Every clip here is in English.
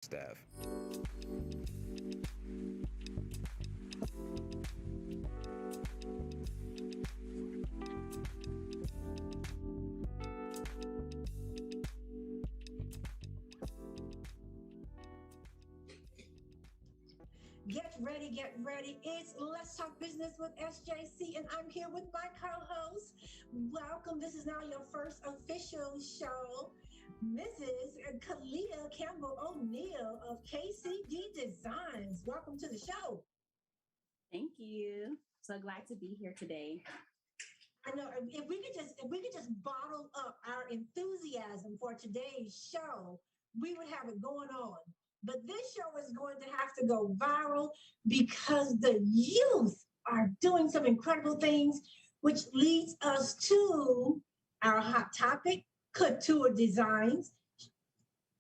staff. Get ready, get ready. It's Let's Talk Business with SJC, and I'm here with my co host. Welcome. This is now your first official show, Mrs. Kalia Campbell O'Neill of KCD Designs. Welcome to the show. Thank you. So glad to be here today. I know if we could just bottle up our enthusiasm for today's show, we would have it going on. But this show is going to have to go viral because the youth are doing some incredible things, which leads us to our hot topic, couture designs.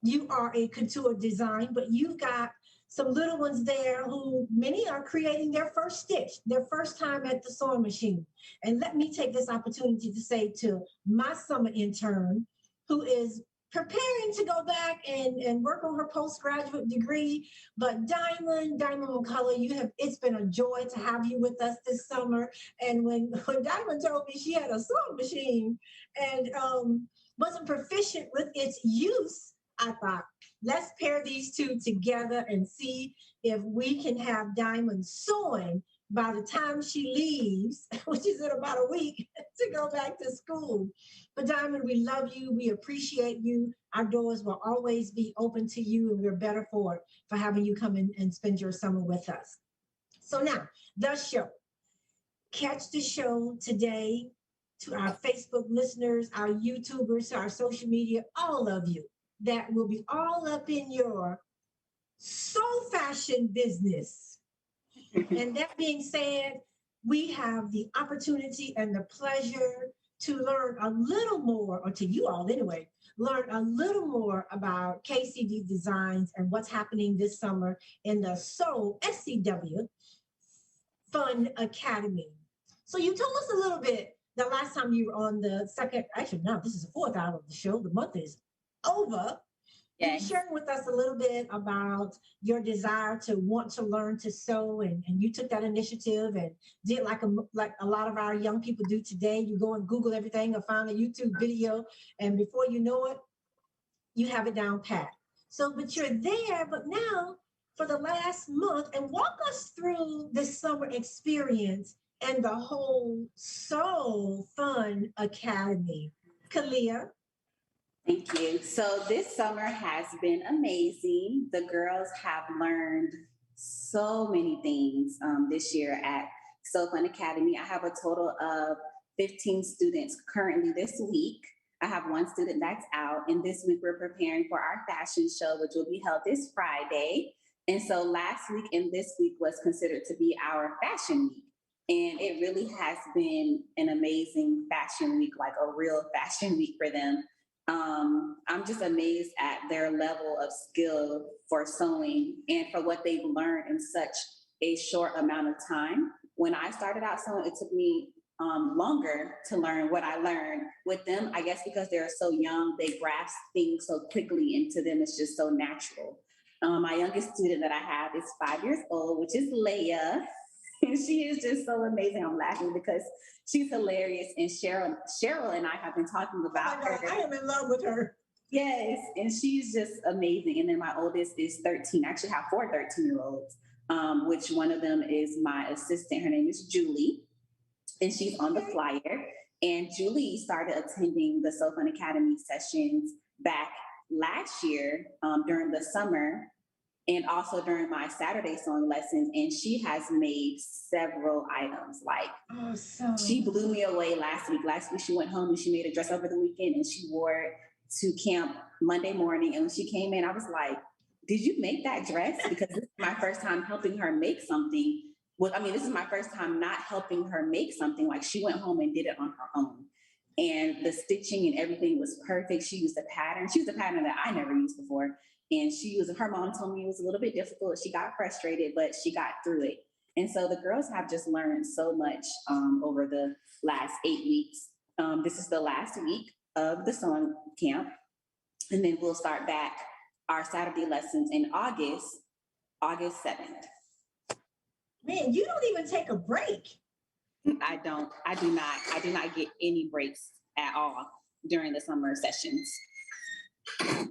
You are a couture design, but you've got some little ones there who many are creating their first stitch, their first time at the sewing machine. And let me take this opportunity to say to my summer intern, who is preparing to go back and work on her postgraduate degree. But Diamond McCullough, it's been a joy to have you with us this summer. And when Diamond told me she had a sewing machine and wasn't proficient with its use, I thought, let's pair these two together and see if we can have Diamond sewing by the time she leaves, which is in about a week, to go back to school. But Diamond, we love you. We appreciate you. Our doors will always be open to you, and we're better for it for having you come in and spend your summer with us. So now, the show. Catch the show today to our Facebook listeners, our YouTubers, our social media, all of you that will be all up in your soul fashion business. And that being said, we have the opportunity and the pleasure to learn a little more, or to you all anyway, learn a little more about KCD Designs and what's happening this summer in the Soul SCW Fun Academy. So you told us a little bit the last time you were on the second, actually, no, this is the fourth hour of the show. The month is over. Can you share with us a little bit about your desire to want to learn to sew, and you took that initiative and did like a lot of our young people do today. You go and Google everything or find a YouTube video, and before you know it, you have it down pat. So, but you're there, but now for the last month, and walk us through this summer experience and the whole Soul Fun Academy. Kalia. Thank you. So this summer has been amazing. The girls have learned so many things this year at Soul Fun Academy. I have a total of 15 students currently this week. I have one student that's out, and this week we're preparing for our fashion show, which will be held this Friday. And so last week and this week was considered to be our fashion week. And it really has been an amazing fashion week, like a real fashion week for them. I'm just amazed at their level of skill for sewing and for what they've learned in such a short amount of time. When I started out sewing, it took me longer to learn what I learned. With them, I guess because they're so young, they grasp things so quickly, and to them, it's just so natural. My youngest student that I have is 5 years old, which is Leia. And she is just so amazing. I'm laughing because she's hilarious. And Cheryl and I have been talking about her. I am in love with her. Yes, and she's just amazing. And then my oldest is 13. I actually have four 13-year-olds, which one of them is my assistant. Her name is Julie, and she's on the flyer. And Julie started attending the Soul Fun Academy sessions back last year during the summer, and also during my Saturday sewing lessons. And she has made several items. Like, awesome. She blew me away last week. Last week she went home and she made a dress over the weekend, and she wore it to camp Monday morning. And when she came in, I was like, did you make that dress? Because this is my first time helping her make something. Well, I mean, this is my first time not helping her make something. Like, she went home and did it on her own. And the stitching and everything was perfect. She used a pattern. She used a pattern that I never used before. And her mom told me it was a little bit difficult. She got frustrated, but she got through it. And so the girls have just learned so much over the last 8 weeks. This is the last week of the sewing camp. And then we'll start back our Saturday lessons in August 7th. Man, you don't even take a break. I do not get any breaks at all during the summer sessions.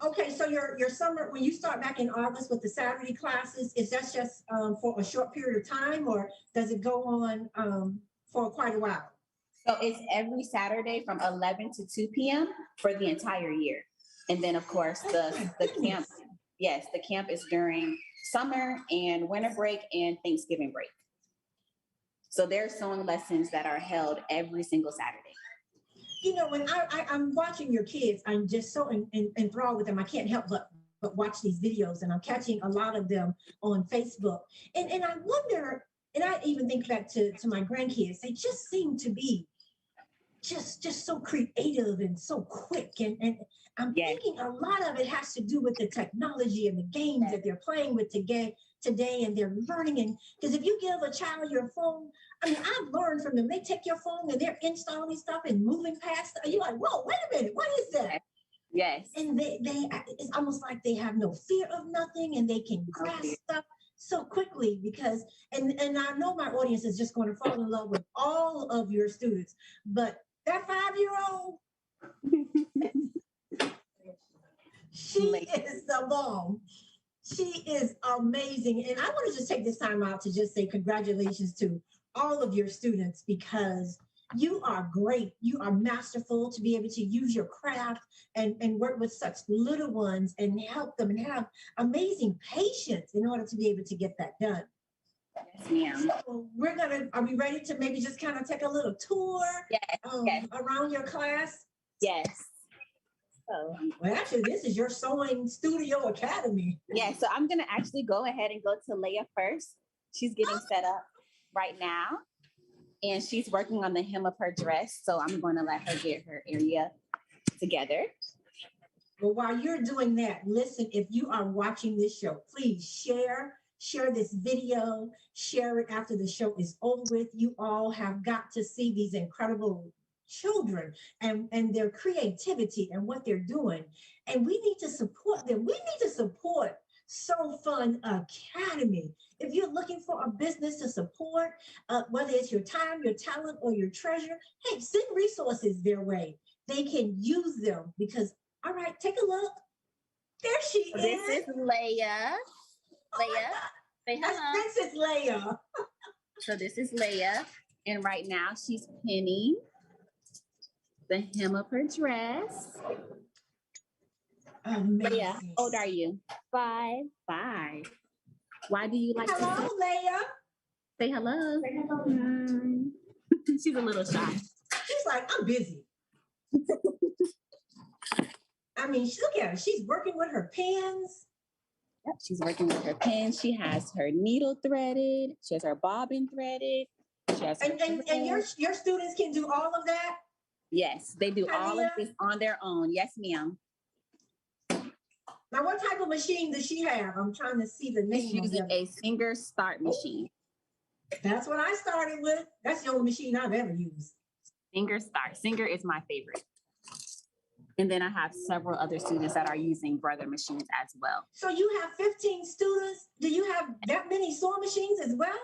Okay, so your summer, when you start back in August with the Saturday classes, is that just for a short period of time, or does it go on for quite a while? So it's every Saturday from 11 to 2 p.m. for the entire year. And then of course the camp, yes, the camp is during summer and winter break and Thanksgiving break. So there's sewing lessons that are held every single Saturday. You know, when I'm watching your kids, I'm just so enthralled with them. I can't help but watch these videos, and I'm catching a lot of them on Facebook. And I wonder, and I even think back to my grandkids, they just seem to be just so creative and so quick. And I'm thinking a lot of it has to do with the technology and the games that they're playing with today, and they're learning. And because if you give a child your phone, I mean, I've learned from them. They take your phone and they're installing stuff and moving past. You're like, whoa, wait a minute, what is that? Yes. And it's almost like they have no fear of nothing, and they can grasp stuff so quickly because, and I know my audience is just going to fall in love with all of your students, but that 5-year-old, she is the bomb. She is amazing. And I want to just take this time out to just say congratulations to all of your students, because you are great. You are masterful to be able to use your craft and work with such little ones and help them and have amazing patience in order to be able to get that done. Yes, ma'am. So are we ready to maybe just kind of take a little tour around your class? Yes. So, well, actually, this is your Sewing Studio Academy. Yeah, so I'm going to actually go ahead and go to Leia first. She's getting set up right now, and she's working on the hem of her dress. So I'm going to let her get her area together. Well, while you're doing that, listen, if you are watching this show, please share this video, share it after the show is over with. You all have got to see these incredible children and their creativity and what they're doing. And we need to support them. We need to support So Fun Academy. If you're looking for a business to support, whether it's your time, your talent, or your treasure, hey, send resources their way. They can use them because, all right, take a look. There she is. This is Leia. Leia, say hello. This is Leia. So this is Leia. And right now she's pinning the hem of her dress. Amazing. Leia, how old are you? 5. Why do you like hello, to Leia? Say hello. Say hello. She's a little shy. She's like, I'm busy. I mean, look at her. She's working with her pens. Yep, she's working with her pens. She has her needle threaded. She has her bobbin threaded. She has and your students can do all of that? Yes, they do all of this on their own. Yes, ma'am. Now, what type of machine does she have? I'm trying to see the name. She's using a Singer Start machine. That's what I started with. That's the only machine I've ever used. Singer Start. Singer is my favorite. And then I have several other students that are using Brother machines as well. So you have 15 students. Do you have that many sewing machines as well?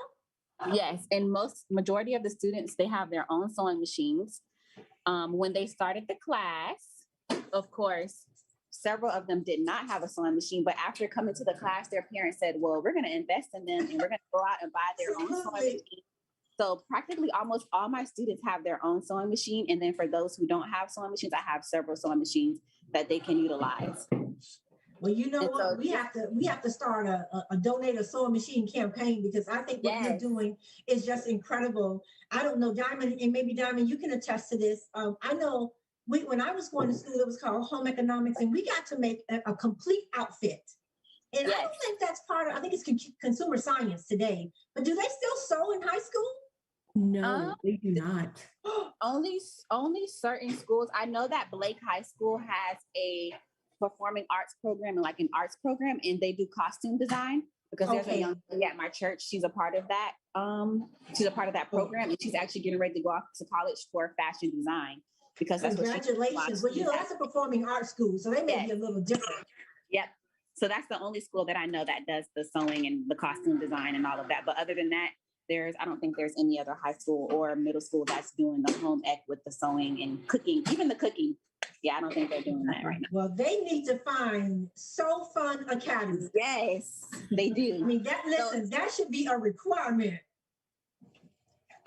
Yes, and majority of the students, they have their own sewing machines. When they started the class, of course, several of them did not have a sewing machine, but after coming to the class, their parents said, well, we're going to invest in them and we're going to go out and buy their own sewing machine. So practically almost all my students have their own sewing machine. And then for those who don't have sewing machines, I have several sewing machines that they can utilize. Well, you know what? So, we have to start a donate a sewing machine campaign, because I think what you're doing is just incredible. I don't know, Diamond, and maybe Diamond, you can attest to this. I know when I was going to school, it was called home economics, and we got to make a complete outfit. And I don't think that's part of, I think it's consumer science today. But do they still sew in high school? No, they do not. Only certain schools. I know that Blake High School has a performing arts program and like an arts program, and they do costume design, because there's a young lady at my church. She's a part of that. She's a part of that program, and she's actually getting ready to go off to college for fashion design, because that's congratulations. Well, you know, that's a performing arts school, so they may be a little different. Yep. So that's the only school that I know that does the sewing and the costume design and all of that. But other than that, I don't think there's any other high school or middle school that's doing the home ec with the sewing and cooking, even the cooking. Yeah, I don't think they're doing that right now. Well, they need to find So Fun Academy. Yes, they do. I mean, that should be a requirement.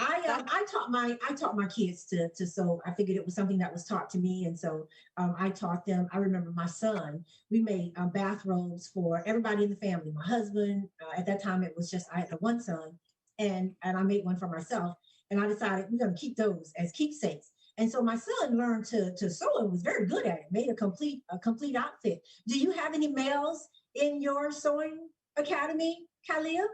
I taught my kids to sew. I figured it was something that was taught to me, and so I taught them. I remember my son. We made bathrobes for everybody in the family. My husband, at that time, it was just I had the one son, and I made one for myself. And I decided we're going to keep those as keepsakes. And so my son learned to sew and was very good at it. Made a complete outfit. Do you have any males in your sewing academy, Kalia?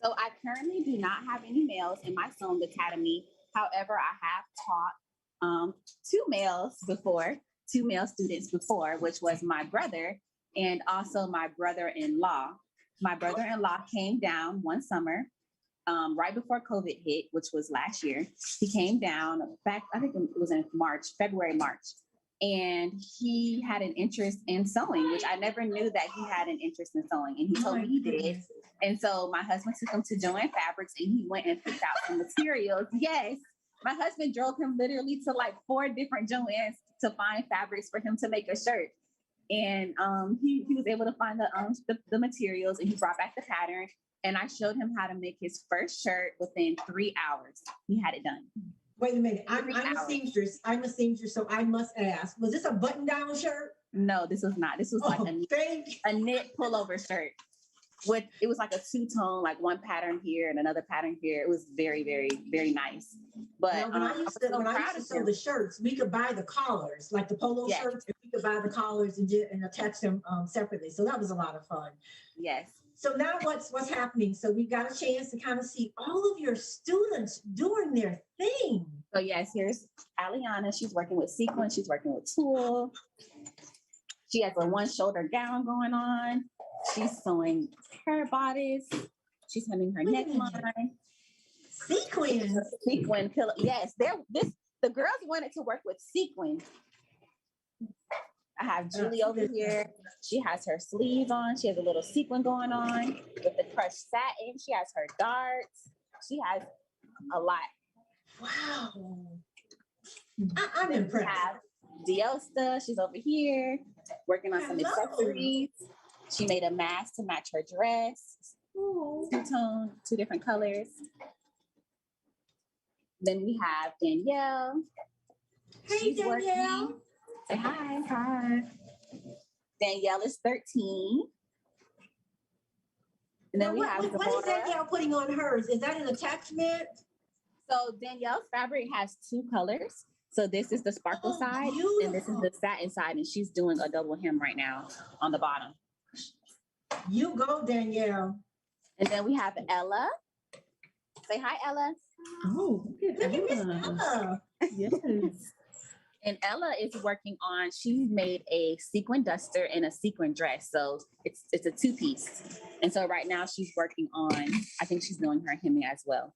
So I currently do not have any males in my sewing academy. However, I have taught two male students before, which was my brother and also my brother-in-law. My brother-in-law came down one summer right before COVID hit, which was last year. He came down back, I think it was in February, March. And he had an interest in sewing, which I never knew that he had an interest in sewing. And he told me he did. And so my husband took him to Joann Fabrics and he went and picked out some materials. Yes, my husband drove him literally to like 4 different Joanns to find fabrics for him to make a shirt. And he was able to find the materials and he brought back the pattern. And I showed him how to make his first shirt within 3 hours. He had it done. Wait a minute. I'm a seamstress. So I must ask, was this a button-down shirt? No, this was not. This was like a knit pullover shirt. It was like a 2-tone, like one pattern here and another pattern here. It was very, very, very nice. But when I used to sew the shirts, we could buy the collars, like the polo shirts, and we could buy the collars and attach them separately. So that was a lot of fun. Yes. So now what's happening? So we got a chance to kind of see all of your students doing their thing. So yes, here's Aliana. She's working with sequin. She's working with tulle. She has a 1-shoulder gown going on. She's sewing her bodice. She's hemming her neckline. Sequin pillow. Yes, the girls wanted to work with sequin. I have Julie over here. She has her sleeves on. She has a little sequin going on with the crushed satin. She has her darts. She has a lot. Wow. I'm impressed. We have Diosta. She's over here working on some accessories. She made a mask to match her dress. 2-tone, 2 different colors. Then we have Danielle. Hey, She's Danielle. Working. Say hi. Hi. Danielle is 13. And then what is Danielle putting on hers? Is that an attachment? So Danielle's fabric has 2 colors. So this is the sparkle side, beautiful. And this is the satin side. And she's doing a double hem right now on the bottom. You go, Danielle. And then we have Ella. Say hi, Ella. Oh, look at Ella. Yes. And Ella is working on, she made a sequin duster and a sequin dress. So it's a 2-piece. And so right now she's working on, I think she's doing her hemming as well.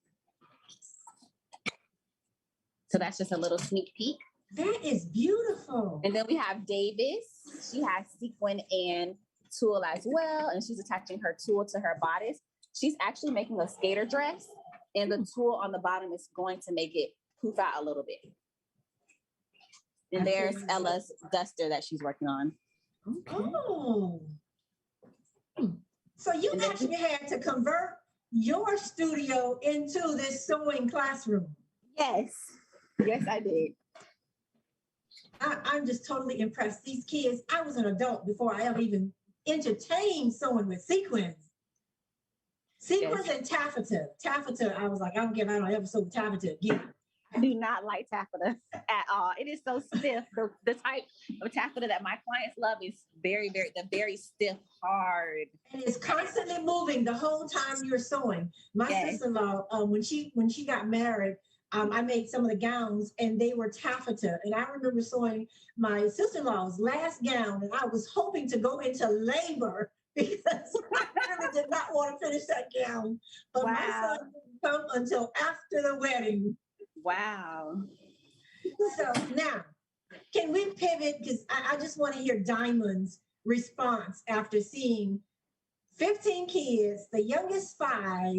So that's just a little sneak peek. That is beautiful. And then we have Davis. She has sequin and tulle as well. And she's attaching her tulle to her bodice. She's actually making a skater dress. And the tulle on the bottom is going to make it poof out a little bit. And there's Ella's duster that she's working on. Oh. So you actually had to convert your studio into this sewing classroom. Yes. Yes, I did. I'm just totally impressed. These kids, I was an adult before I ever even entertained sewing with sequins. Sequins and taffeta. Taffeta, I was like, I don't care if I don't ever sew with taffeta again. I do not like taffeta at all. It is so stiff. The type of taffeta that my clients love is very stiff, hard. And it's constantly moving the whole time you're sewing. My sister-in-law, when she got married, I made some of the gowns and they were taffeta. And I remember sewing my sister-in-law's last gown and I was hoping to go into labor because I really did not want to finish that gown. But my son didn't come until after the wedding. Wow. So now, can we pivot? Because I just want to hear diamonds response after seeing 15 kids, the youngest 5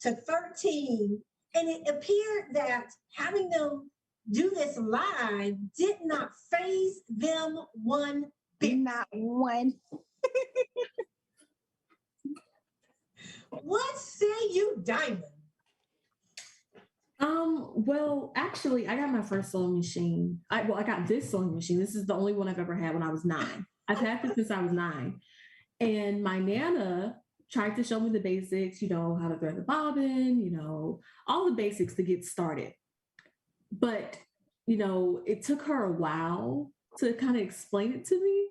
to 13, and it appeared that having them do this live did not faze them one bit. Not one. What say you, Diamond? Well, actually, I got my first sewing machine. I got this sewing machine. This is the only one I've ever had when I was 9. I've had this since I was 9. And my Nana tried to show me the basics, how to thread the bobbin, all the basics to get started. But, it took her a while to kind of explain it to me.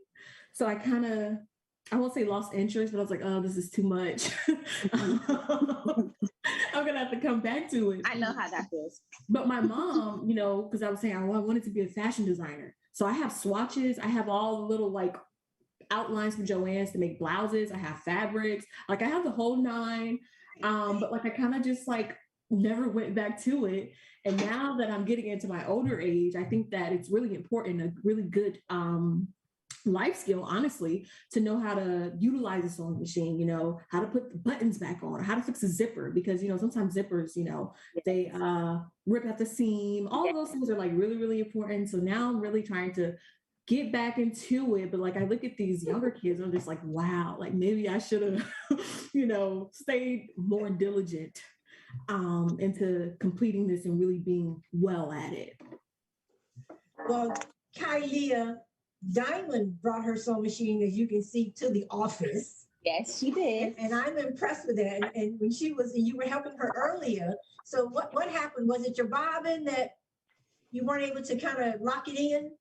So I won't say lost interest, but I was like, oh, this is too much. I'm going to have to come back to it. I know how that feels. But my mom, because I was saying I wanted to be a fashion designer. So I have swatches. I have all the little outlines for Joann's to make blouses. I have fabrics. I have the whole 9. But I kind of just never went back to it. And now that I'm getting into my older age, I think that it's really important, a really good life skill, honestly, to know how to utilize a sewing machine, how to put the buttons back on, or how to fix a zipper, because, sometimes zippers, they rip at the seam. All of those things are really, really important. So now I'm really trying to get back into it. But I look at these younger kids, I'm just like, wow, maybe I should have, stayed more diligent into completing this and really being well at it. Well, Kylia, Diamond brought her sewing machine, as you can see, to the office. Yes, she did. And I'm impressed with that. And when you were helping her earlier. So what happened? Was it your bobbin that you weren't able to kind of lock it in?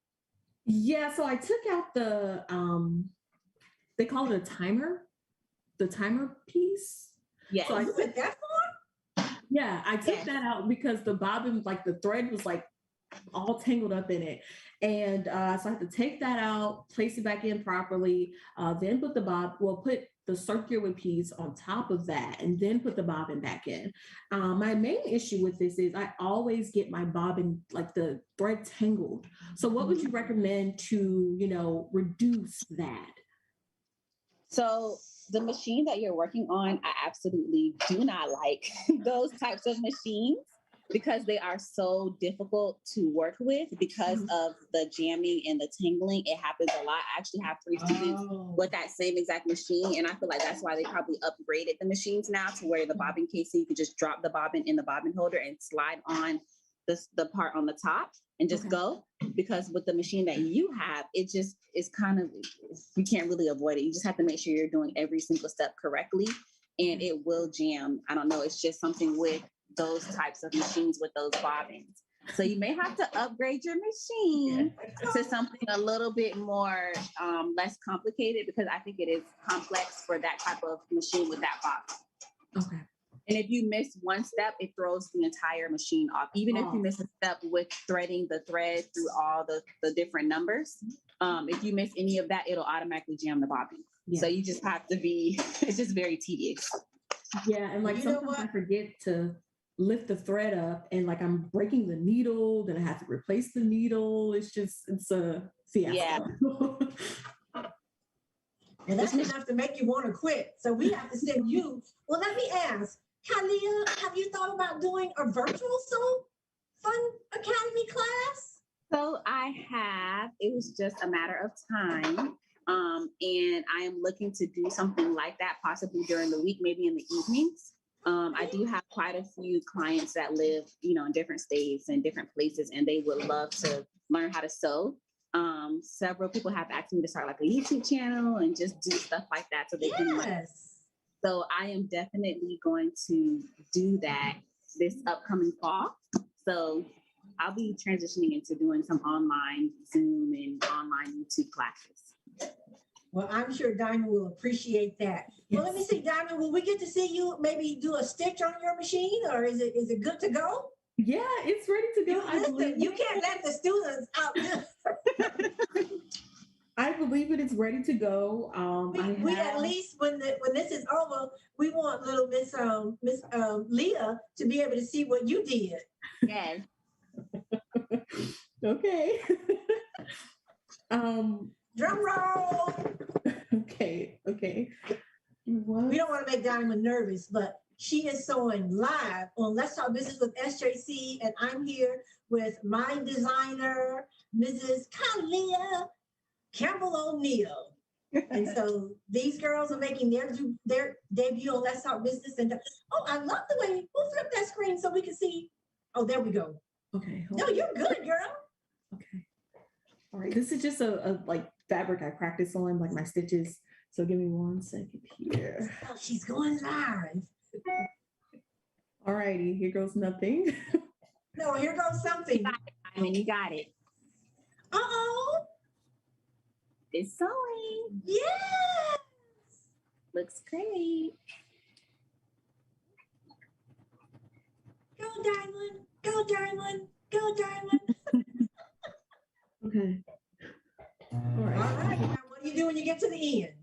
Yeah, so I took out the, they call it the timer piece. Yeah. So I put that for? Yeah, I took that out because the bobbin, the thread was all tangled up in it. And so I had to take that out, place it back in properly, then put the circular piece on top of that, and then put the bobbin back in. My main issue with this is I always get my bobbin, the thread tangled. So what would you recommend to, reduce that? So the machine that you're working on, I absolutely do not like those types of machines, because they are so difficult to work with because of the jamming and the tangling. It happens a lot. I actually have 3 students with that same exact machine. And I feel like that's why they probably upgraded the machines now to where the bobbin case, so you could just drop the bobbin in the bobbin holder and slide on the part on the top and just go. Because with the machine that you have, it just is you can't really avoid it. You just have to make sure you're doing every single step correctly, and it will jam. I don't know. It's just something with those types of machines with those bobbins. So you may have to upgrade your machine to something a little bit more less complicated, because I think it is complex for that type of machine with that bobbin. Okay. And if you miss one step, it throws the entire machine off. Even if you miss a step with threading the thread through all the different numbers, if you miss any of that, it'll automatically jam the bobbin. Yeah. So you just have to it's just very tedious. Yeah, and sometimes I forget to lift the thread up, and I'm breaking the needle, then I have to replace the needle. It's a fiasco. Yeah. And that's enough to make you want to quit. So we have to send you. Well, let me ask, Kylia, have you thought about doing a virtual Fun Academy class? So I have. It was just a matter of time. And I am looking to do something like that, possibly during the week, maybe in the evenings. I do have quite a few clients that live, in different states and different places, and they would love to learn how to sew. Several people have asked me to start a YouTube channel and just do stuff like that so they can learn. So I am definitely going to do that this upcoming fall. So I'll be transitioning into doing some online Zoom and online YouTube classes. Well, I'm sure Diamond will appreciate that. Yes. Well, let me see, Diamond, will we get to see you maybe do a stitch on your machine, or is it good to go? Yeah, it's ready to go. Listen, you can't let the students out. I believe it is ready to go. We at least when this is over, we want little Miss Leah to be able to see what you did. Yes. Okay. Drum roll. Okay. We don't want to make Diamond nervous, but she is sewing live on Let's Talk Business with SJC, and I'm here with my designer, Mrs. Kalia Campbell O'Neill. And so these girls are making their debut on Let's Talk Business. And I love the way we'll flip that screen so we can see. Oh, there we go. Okay. No, you're good, girl. Okay. All right. This is just a like fabric I practice on, like my stitches. So give me 1 second here. Oh, she's going live. All righty. Here goes nothing. No, here goes something. I mean, you got it. Uh-oh. It's sewing. Yes. Looks great. Go, Diamond. Go, Diamond. Go, Diamond. Okay. All right. All right. Now, what do you do when you get to the end?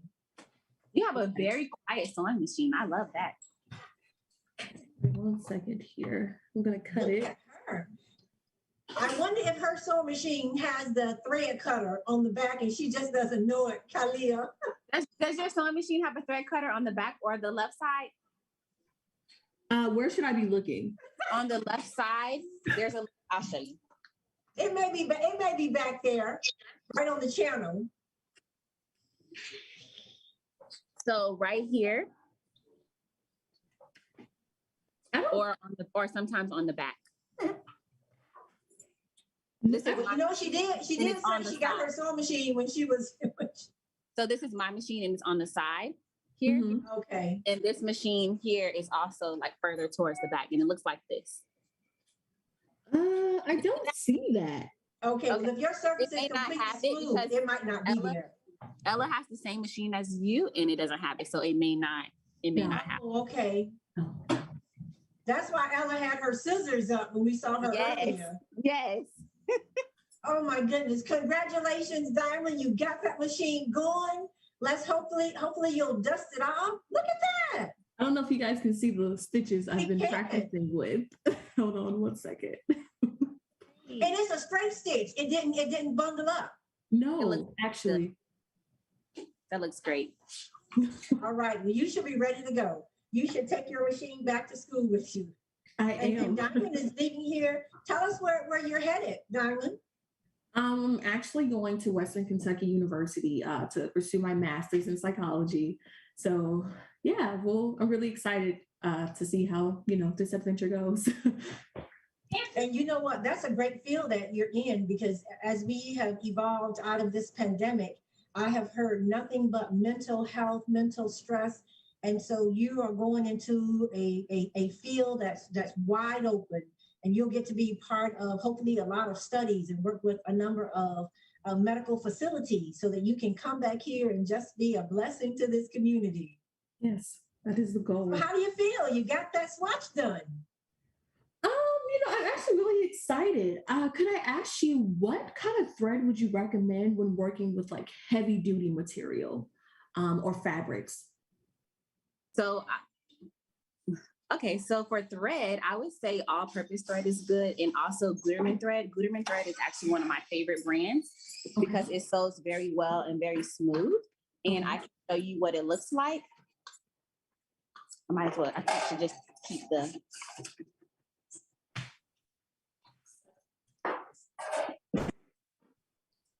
You have a very quiet sewing machine. I love that. 1 second here. I'm gonna cut Look it. at her. I wonder if her sewing machine has the thread cutter on the back and she just doesn't know it, Kalia. Does your sewing machine have a thread cutter on the back or the left side? Where should I be looking? On the left side, there's a. I'll show you. It may be back there, right on the channel. So right here, or sometimes on the back. This is You know, she did say she got her side. sewing machine when she was. So this is my machine and it's on the side here. Mhm. Okay. And this machine here is also like further towards the back and it looks like this. I don't see that. Okay. Well, if your surface It may is not completely have it smooth, because it might not be there. Ella has the same machine as you and it doesn't have it. So it may not have it. Oh, okay. Oh. That's why Ella had her scissors up when we saw her Yes. earlier. Yes. Oh my goodness. Congratulations, Diamond. You got that machine going. Let's hopefully you'll dust it off. Look at that. I don't know if you guys can see the stitches I've been can. practicing with. Hold on 1 second. And it's a straight stitch. It didn't bundle up. No, actually. That looks great. All right. Well, you should be ready to go. You should take your machine back to school with you. I And am. Diamond is leaving here. Tell us where you're headed, Diamond. I'm actually going to Western Kentucky University to pursue my master's in psychology. So yeah, well, I'm really excited to see how, this adventure goes. And you know what? That's a great field that you're in because as we have evolved out of this pandemic, I have heard nothing but mental health, mental stress. And so you are going into a field that's wide open and you'll get to be part of hopefully a lot of studies and work with a number of medical facilities so that you can come back here and just be a blessing to this community. Yes, that is the goal. So how do you feel? You got that swatch done. I'm actually really excited. Could I ask you what kind of thread would you recommend when working with like heavy duty material or fabrics? So, okay, so for thread, I would say all-purpose thread is good, and also Gutermann thread. Gutermann thread is actually one of my favorite brands because it sews very well and very smooth. And I can show you what it looks like. I might as well. I think I should just keep the.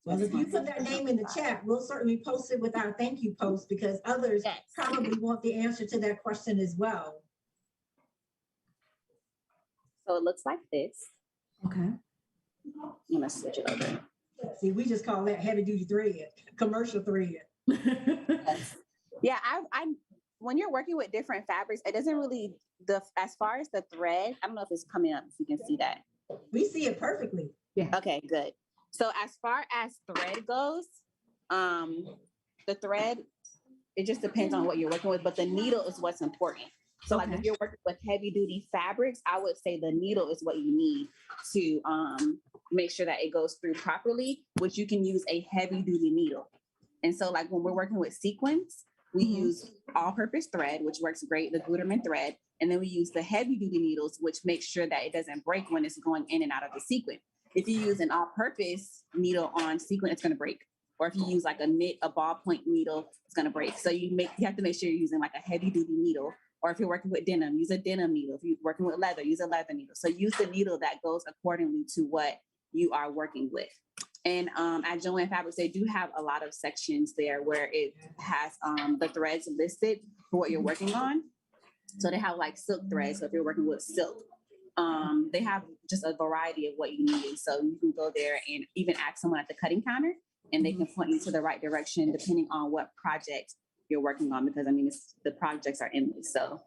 Well, if you put that name in the chat, we'll certainly post it with our thank you post because others probably want the answer to that question as well. So it looks like this. Okay. I'm gonna switch it over. See, we just call that heavy duty thread, commercial thread. Yes. Yeah, I when you're working with different fabrics, it doesn't really as far as the thread. I don't know if it's coming up if you can see that. We see it perfectly. Yeah. Okay, good. So as far as thread goes, the thread, it just depends on what you're working with, but the needle is what's important. So like if you're working with heavy duty fabrics, I would say the needle is what you need to make sure that it goes through properly, which you can use a heavy duty needle. And so like when we're working with sequins, we use all-purpose thread, which works great, the Gutermann thread. And then we use the heavy duty needles, which makes sure that it doesn't break when it's going in and out of the sequin. If you use an all-purpose needle on sequin, it's going to break or if you use like a ballpoint needle, it's going to break. So you have to make sure you're using like a heavy duty needle. Or if you're working with denim, use a denim needle. If you're working with leather, use a leather needle. So use the needle that goes accordingly to what you are working with. And at Joanne Fabrics, they do have a lot of sections there where it has the threads listed for what you're working on. So they have like silk threads. So if you're working with silk, they have just a variety of what you need. So you can go there and even ask someone at the cutting counter, and they can point you to the right direction depending on what project you're working on, because I mean, the projects are endless. So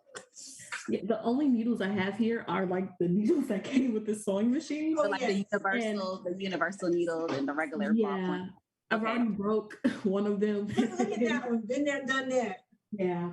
yeah, the only needles I have here are like the needles that came with the sewing machine. so like the universal needle and the regular ballpoint. I've already broke one of them. Look at that one. Been there, done that. Yeah.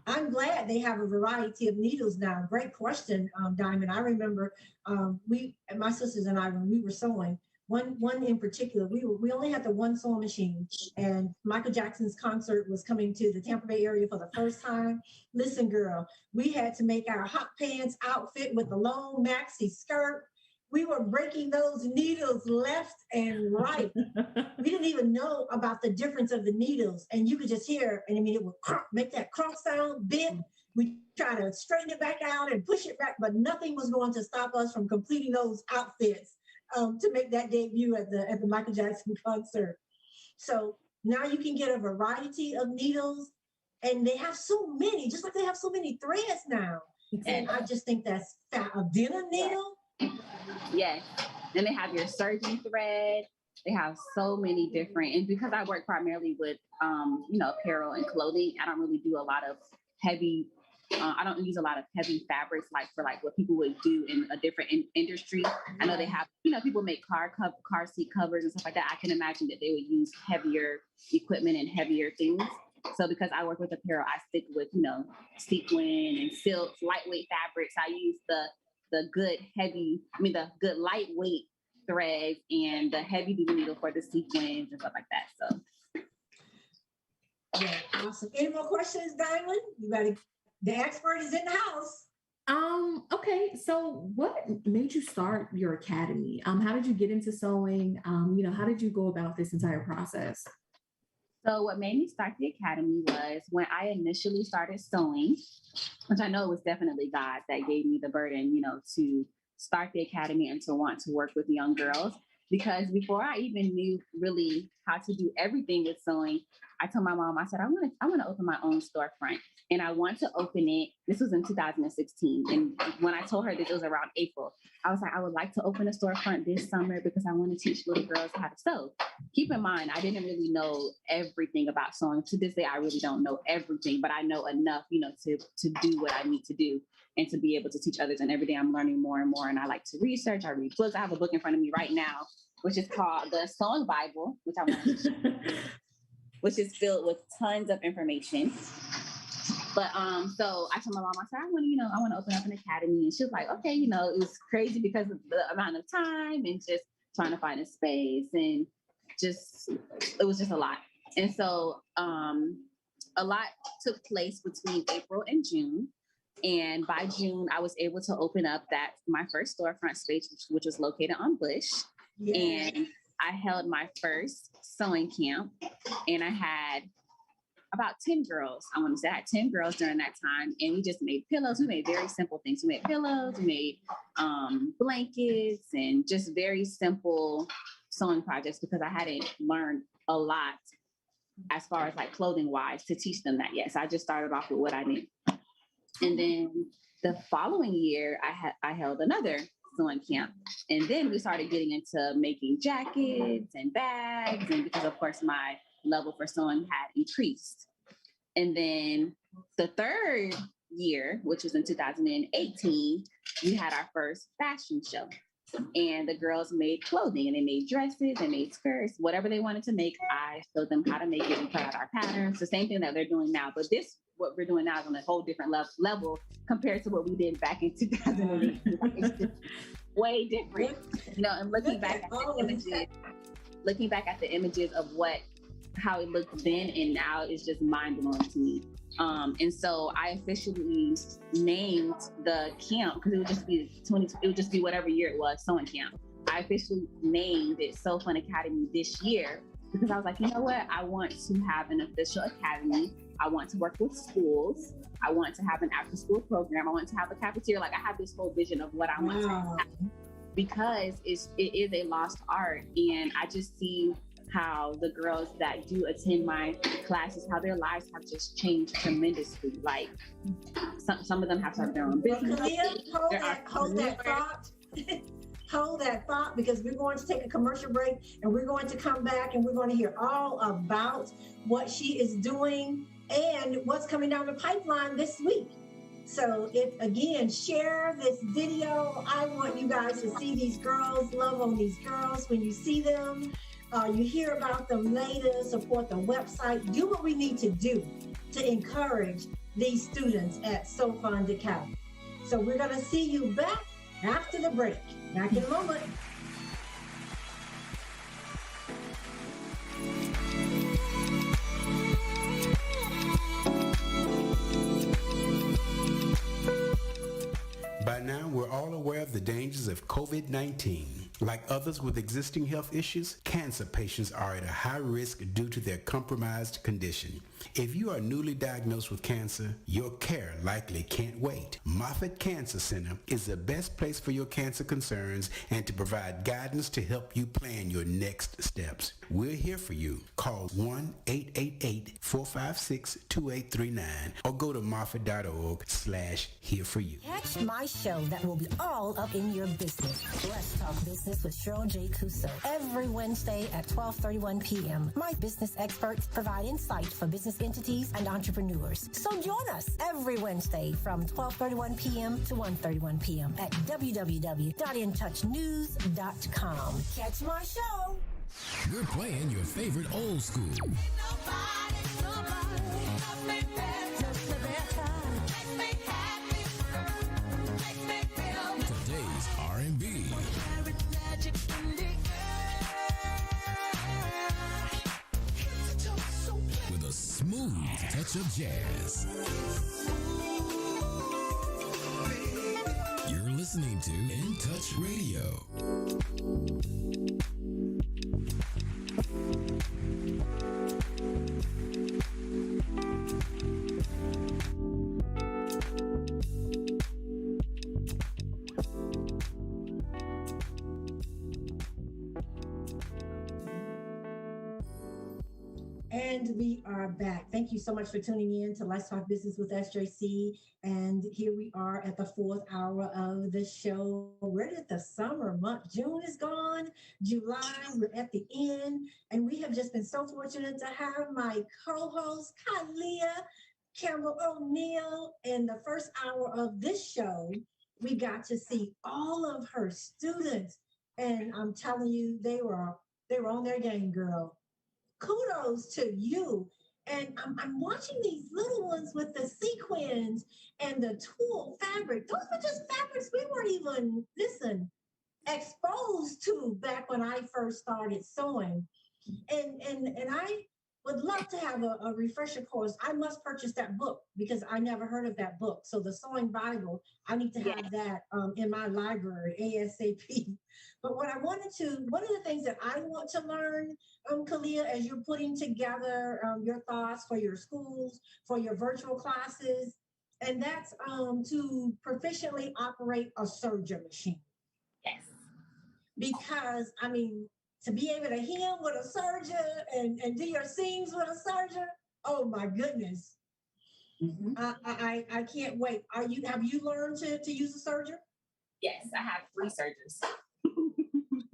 I'm glad they have a variety of needles now. Great question, Diamond. I remember my sisters and I, when we were sewing, one in particular, we only had the one sewing machine, and Michael Jackson's concert was coming to the Tampa Bay area for the first time. Listen, girl, we had to make our hot pants outfit with the long maxi skirt. We were breaking those needles left and right. We didn't even know about the difference of the needles, and you could just hear, and I mean, it would make that crunk sound, bend. We try to straighten it back out and push it back, but nothing was going to stop us from completing those outfits to make that debut at the Michael Jackson concert. So now you can get a variety of needles, and they have so many, just like they have so many threads now. And I just think that's a denim needle. Yes. Then they have your surgeon thread. They have so many different, and because I work primarily with, apparel and clothing, I don't really do a lot of heavy, I don't use a lot of heavy fabrics like what people would do in a different industry. I know they have, people make car seat covers and stuff like that. I can imagine that they would use heavier equipment and heavier things. So because I work with apparel, I stick with, sequin and silks, lightweight fabrics. I use the good lightweight threads and the heavy duty needle for the sequins and stuff like that. So yeah, awesome. Any more questions, Diamond? The expert is in the house. Okay, so what made you start your academy? How did you get into sewing? How did you go about this entire process? So what made me start the academy was when I initially started sewing, which I know was definitely God that gave me the burden, to start the academy and to want to work with young girls. Because before I even knew really how to do everything with sewing, I told my mom, I said, I want to open my own storefront. And I want to open it. This was in 2016. And when I told her that it was around April, I was like, I would like to open a storefront this summer because I want to teach little girls how to sew. Keep in mind, I didn't really know everything about sewing. To this day, I really don't know everything, but I know enough, to do what I need to do and to be able to teach others. And every day I'm learning more and more. And I like to research. I read books. I have a book in front of me right now, which is called the Sewing Bible, which is filled with tons of information. But so I told my mom, I said, I want to open up an academy. And she was like, okay, it was crazy because of the amount of time and just trying to find a space, and it was just a lot. And so a lot took place between April and June. And by June, I was able to open up my first storefront space, which was located on Bush. Yes. And I held my first sewing camp, and I had about 10 girls. I want to say I had 10 girls during that time, and we just made pillows. We made very simple things. We made pillows, we made blankets, and just very simple sewing projects because I hadn't learned a lot as far as like clothing wise to teach them that yet. So I just started off with what I knew. And then the following year, I held another sewing camp. And then we started getting into making jackets and bags. And because, of course, my level for sewing had increased. And then the third year, which was in 2018, we had our first fashion show. And the girls made clothing, and they made dresses, they made skirts, whatever they wanted to make. I showed them how to make it and put out our patterns. The same thing that they're doing now. But what we're doing now is on a whole different level compared to what we did back in 2008. It's just way different. And looking back at the images of how it looked then and now is just mind-blowing to me. And so I officially named the camp, because it would just be whatever year it was, sewing camp. I officially named it So Fun Academy this year because I was like, you know what? I want to have an official academy. I want to work with schools. I want to have an after school program. I want to have a cafeteria. Like I have this whole vision of what I want to have because it is a lost art. And I just see how the girls that do attend my classes, how their lives have just changed tremendously. Like some of them have started their own business. Hold that thought. Hold that thought because we're going to take a commercial break and we're going to come back and we're going to hear all about what she is doing and what's coming down the pipeline this week. So share this video. I want you guys to see these girls, love on these girls. When you see them, you hear about them later, support the website, do what we need to do to encourage these students at So Fun Academy. So we're going to see you back after the break. Back in a moment. By now, we're all aware of the dangers of COVID-19. Like others with existing health issues, cancer patients are at a high risk due to their compromised condition. If you are newly diagnosed with cancer, your care likely can't wait. Moffitt Cancer Center is the best place for your cancer concerns and to provide guidance to help you plan your next steps. We're here for you. Call 1-888-456-2839 or go to moffitt.org/here for you. Catch my show that will be all up in your business. Let's Talk Business with Cheryl J. Couture. Every Wednesday at 12:31 p.m. My business experts provide insight for business entities and entrepreneurs. So join us every Wednesday from 12:31 p.m. to 1:31 p.m. at www.intouchnews.com. Catch my show. We're playing your favorite old school. Today's R&B. With a smooth touch of jazz. You're listening to In Touch Radio. And we are back. Thank you so much for tuning in to Let's Talk Business with SJC. And here we are at the fourth hour of the show. Where did the summer month? June is gone. July, we're at the end. And we have just been so fortunate to have my co-host, Kalia Campbell O'Neill. In the first hour of this show, we got to see all of her students. And I'm telling you, they were on their game, girl. Kudos to you. And I'm watching these little ones with the sequins and the tulle fabric. Those were just fabrics we weren't even, exposed to back when I first started sewing. And I would love to have a refresher course. I must purchase that book because I never heard of that book. So the Sewing Bible, I need to have that in my library ASAP. But one of the things that I want to learn, Kalia, as you're putting together your thoughts for your schools, for your virtual classes, and that's to proficiently operate a serger machine. Yes. Because, to be able to hem with a serger and do your seams with a serger, oh my goodness. Mm-hmm. I can't wait. Have you learned to use a serger? Yes, I have 3 sergers.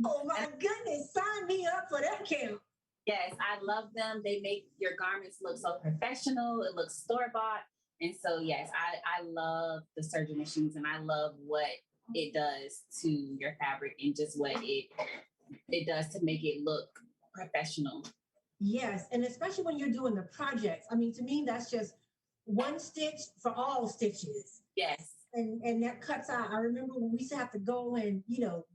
Oh my goodness, sign me up for that camp. Yes, I love them. They make your garments look so professional. It looks store-bought. And so, yes, I love the serger machines and I love what it does to your fabric and just what it does to make it look professional. Yes, and especially when you're doing the projects. To me, that's just one stitch for all stitches. Yes. And that cuts out. I remember when we used to have to go and,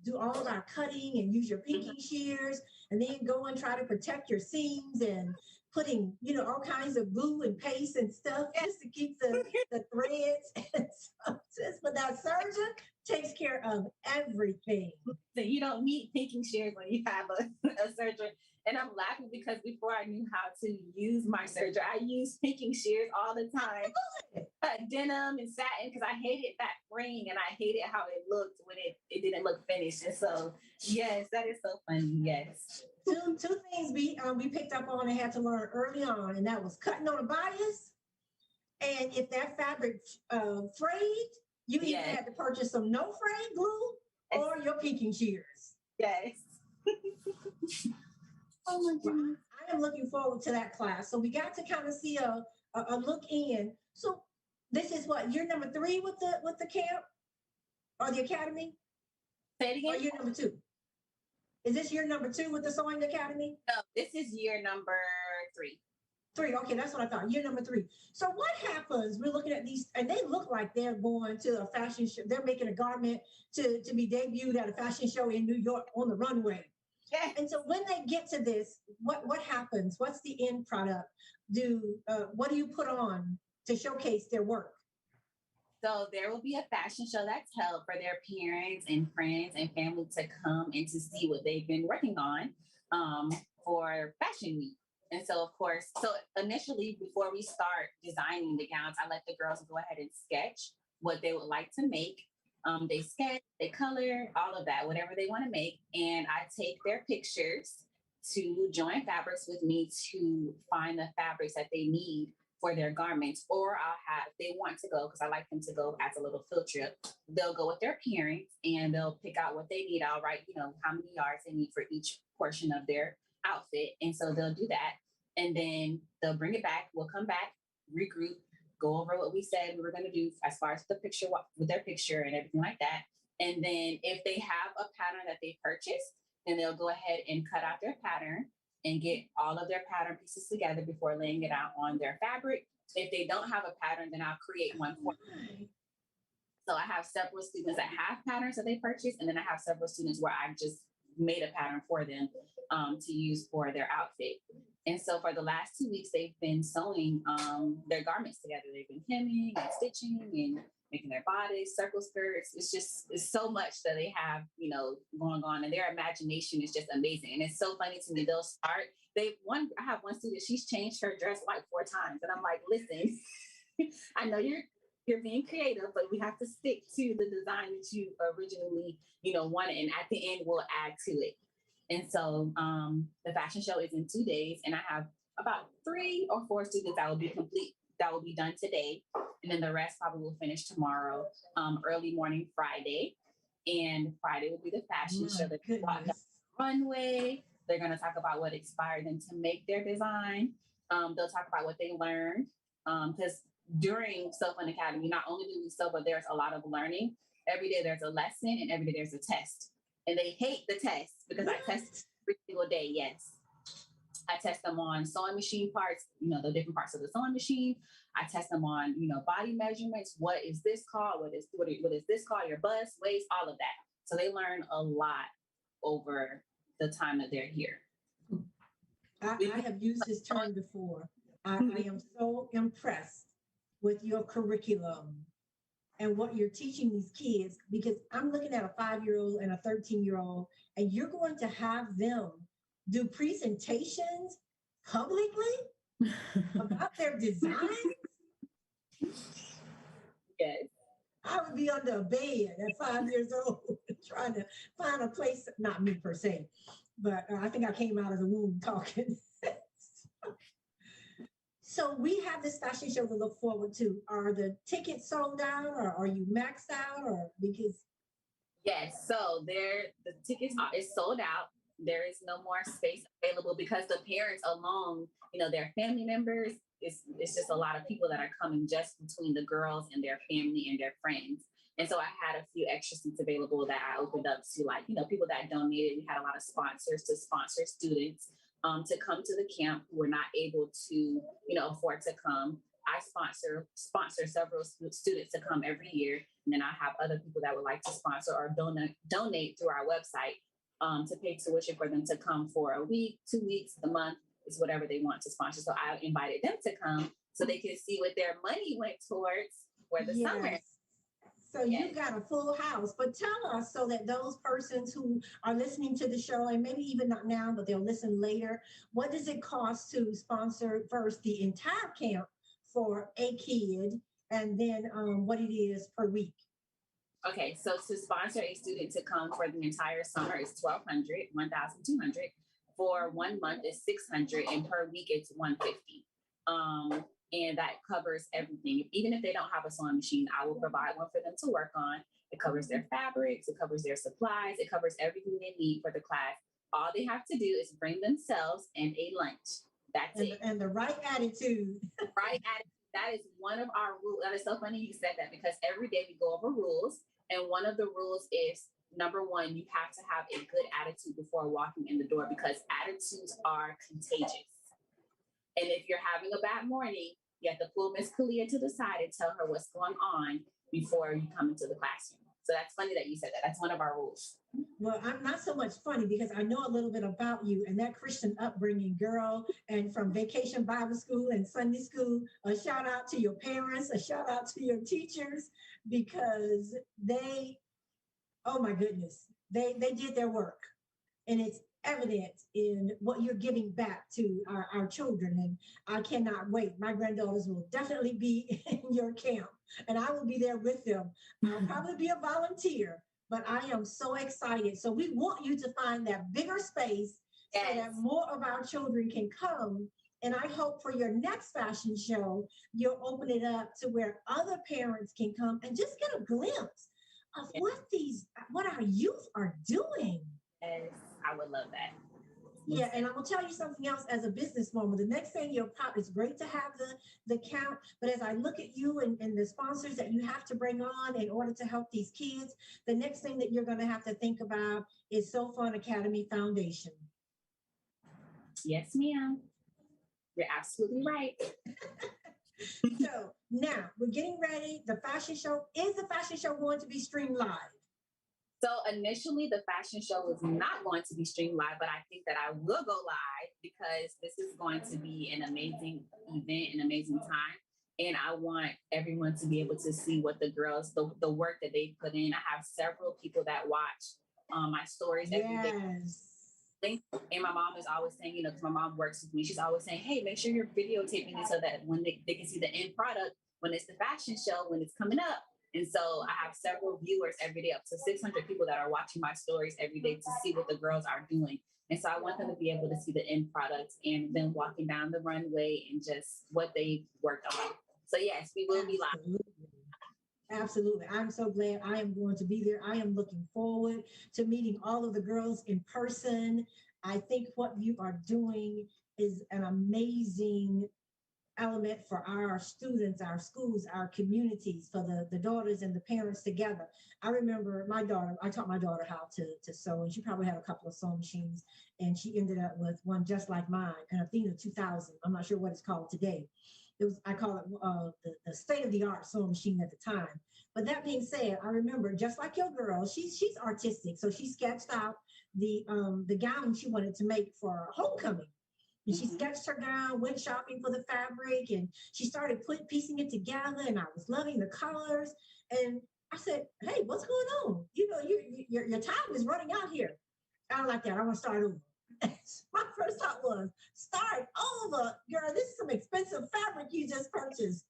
do all of our cutting and use your pinking shears and then go and try to protect your seams and putting, all kinds of glue and paste and stuff just to keep the threads. And so, but that serger takes care of everything. So you don't need pinking shears when you have a surgery. And I'm laughing because before I knew how to use my serger, I used pinking shears all the time. Denim and satin because I hated that ring and I hated how it looked when it didn't look finished. And so, yes, that is so funny. Yes. Two things we picked up on and had to learn early on, and that was cutting on a bias. And if that fabric frayed, you either had to purchase some no fray glue or your pinking shears. Yes. Oh my goodness. I am looking forward to that class. So we got to kind of see a look in. So this is what, year number 3 with the camp or the academy? Say it again. Or year number 2? Is this year number 2 with the sewing academy? No, this is year number 3. 3, okay, that's what I thought. Year number 3. So what happens? We're looking at these, and they look like they're going to a fashion show. They're making a garment to be debuted at a fashion show in New York on the runway. Yes. And so when they get to this, what happens? What's the end product? What do you put on to showcase their work? So there will be a fashion show that's held for their parents and friends and family to come and to see what they've been working on for Fashion Week. And so, of course, initially before we start designing the gowns, I let the girls go ahead and sketch what they would like to make. They sketch, they color, all of that, whatever they want to make. And I take their pictures to Join Fabrics with me to find the fabrics that they need for their garments. Or if they want to go, because I like them to go as a little field trip, they'll go with their parents and they'll pick out what they need. I'll write, how many yards they need for each portion of their outfit. And so they'll do that. And then they'll bring it back. We'll come back, regroup, go over what we said we were going to do as far as the picture, with their picture and everything like that. And then if they have a pattern that they purchased, then they'll go ahead and cut out their pattern and get all of their pattern pieces together before laying it out on their fabric. If they don't have a pattern, then I'll create one for them. So I have several students that have patterns that they purchase, and then I have several students where I've just made a pattern for them to use for their outfit. And so for the last 2 weeks, they've been sewing their garments together. They've been hemming and stitching and making their bodies, circle skirts. It's so much that they have, going on, and their imagination is just amazing. And it's so funny to me. They'll start. I have one student. She's changed her dress like 4 times, and I'm like, listen, I know you're being creative, but we have to stick to the design that you originally, wanted, and at the end we'll add to it. And so the fashion show is in 2 days, and I have about 3 or 4 students that will be done today. And then the rest probably will finish tomorrow, early morning Friday. And Friday will be the fashion show. They'll walk down the runway. They're going to talk about what inspired them to make their design. They'll talk about what they learned. Because during Sew Fun Academy, not only do we sew, but there's a lot of learning. Every day there's a lesson, and every day there's a test. And they hate the test because I test every single day. Yes. I test them on sewing machine parts, the different parts of the sewing machine. I test them on, body measurements. What is this called? What is this called? Your bust, waist, all of that. So they learn a lot over the time that they're here. I have used this term before. I am so impressed with your curriculum and what you're teaching these kids, because I'm looking at a 5-year-old and a 13-year-old, and you're going to have them do presentations publicly about their designs. Yes. I would be under a bed at 5 years old trying to find a place, not me per se, but I think I came out of the womb talking. So we have this fashion show to look forward to. Are the tickets sold out, or are you maxed out, or because? Yes, so the tickets is sold out. There is no more space available because the parents alone, their family members, it's just a lot of people that are coming just between the girls and their family and their friends. And so I had a few extra seats available that I opened up to people that donated. We had a lot of sponsors to sponsor students to come to the camp who were not able to, afford to come. I sponsor several students to come every year. And then I have other people that would like to sponsor or donate through our website to pay tuition for them to come for a week, 2 weeks, a month, is whatever they want to sponsor. So I invited them to come so they can see what their money went towards for the summer. So Yes. you got a full house, but tell us so that those persons who are listening to the show, and maybe even not now, but they'll listen later, what does it cost to sponsor first the entire camp for a kid, and then what it is per week? Okay, so to sponsor a student to come for the entire summer is 1,200, 1,200. For 1 month is 600, and per week it's 150. And that covers everything. Even if they don't have a sewing machine, I will provide one for them to work on. It covers their fabrics, it covers their supplies, it covers everything they need for the class. All they have to do is bring themselves and a lunch. That's it. And the right attitude. Right attitude. That is one of our rules. That is so funny you said that, because every day we go over rules. And one of the rules is, number one, you have to have a good attitude before walking in the door, because attitudes are contagious. And if you're having a bad morning, you have to pull Miss Kalia to the side and tell her what's going on before you come into the classroom. So that's funny that you said that. That's one of our rules. Well, I'm not so much funny because I know a little bit about you and that Christian upbringing, girl, and from Vacation Bible School and Sunday School. A shout out to your parents, a shout out to your teachers, because they, oh my goodness, they did their work, and it's evident in what you're giving back to our children. And I cannot wait. My granddaughters will definitely be in your camp, and I will be there with them. I'll probably be a volunteer, but I am so excited. So we want you to find that bigger space so that more of our children can come. And I hope for your next fashion show, you'll open it up to where other parents can come and just get a glimpse of what our youth are doing. Yes, I would love that. Yeah, and I'm gonna tell you something else as a businesswoman. The next thing you'll pop, it's great to have the count, but as I look at you and the sponsors that you have to bring on in order to help these kids, the next thing that you're gonna have to think about is So Fun Academy Foundation. Yes, ma'am. You're absolutely right. So now we're getting ready. The fashion show, is the fashion show going to be streamed live? So initially, the fashion show was not going to be streamed live, but I think that I will go live because this is going to be an amazing event, an amazing time. And I want everyone to be able to see what the girls, the work that they put in. I have several people that watch my stories every day. And my mom is always saying, you know, because my mom works with me, she's always saying, hey, make sure you're videotaping it so that when they can see the end product, when it's the fashion show, when it's coming up. And so I have several viewers every day, up to 600 people that are watching my stories every day to see what the girls are doing. And so I want them to be able to see the end product and then walking down the runway and just what they worked on. So yes, we will be live. Absolutely. I'm so glad I am going to be there. I am looking forward to meeting all of the girls in person. I think what you are doing is an amazing element for our students, our schools, our communities, for the daughters and the parents together. I remember my daughter, I taught my daughter how to sew, and she probably had a couple of sewing machines, and she ended up with one just like mine, an Athena 2000. I'm not sure what it's called today. It was, I call it the state-of-the-art sewing machine at the time. But that being said, I remember, just like your girl, she's artistic. So she sketched out the gown she wanted to make for homecoming. And she sketched her gown, went shopping for the fabric, and she started piecing it together. And I was loving the colors. And I said, hey, what's going on? You know, your time is running out here. I don't like that. I want to start over. My first thought was, start over. Girl, this is some expensive fabric you just purchased.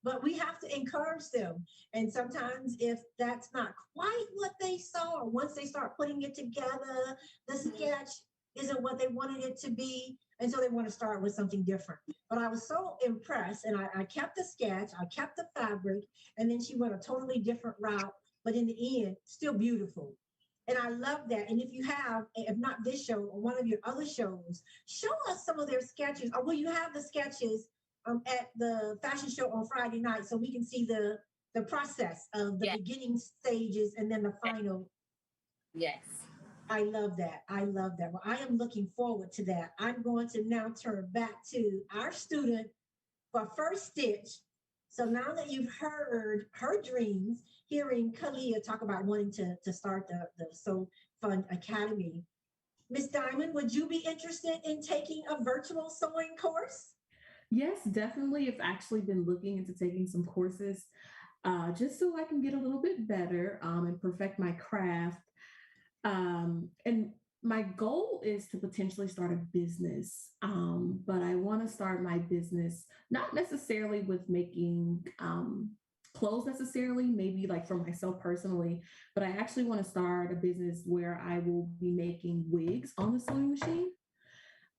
But we have to encourage them. And sometimes if that's not quite what they saw, or once they start putting it together, the sketch isn't what they wanted it to be. And so they want to start with something different. But I was so impressed, and I kept the sketch, I kept the fabric, and then she went a totally different route. But in the end, still beautiful. And I love that. And if you have, if not this show or one of your other shows, show us some of their sketches. Or will you have the sketches at the fashion show on Friday night so we can see the process of the beginning stages and then the final? Yes. I love that. I love that. Well, I am looking forward to that. I'm going to now turn back to our student for First Stitch. So now that you've heard her dreams, hearing Kalia talk about wanting to start the So Fun Academy, Miss Diamond, would you be interested in taking a virtual sewing course? Yes, definitely. I've actually been looking into taking some courses. just so I can get a little bit better and perfect my craft. And my goal is to potentially start a business, but I want to start my business not necessarily with making clothes necessarily, maybe like for myself personally, but I actually want to start a business where I will be making wigs on the sewing machine.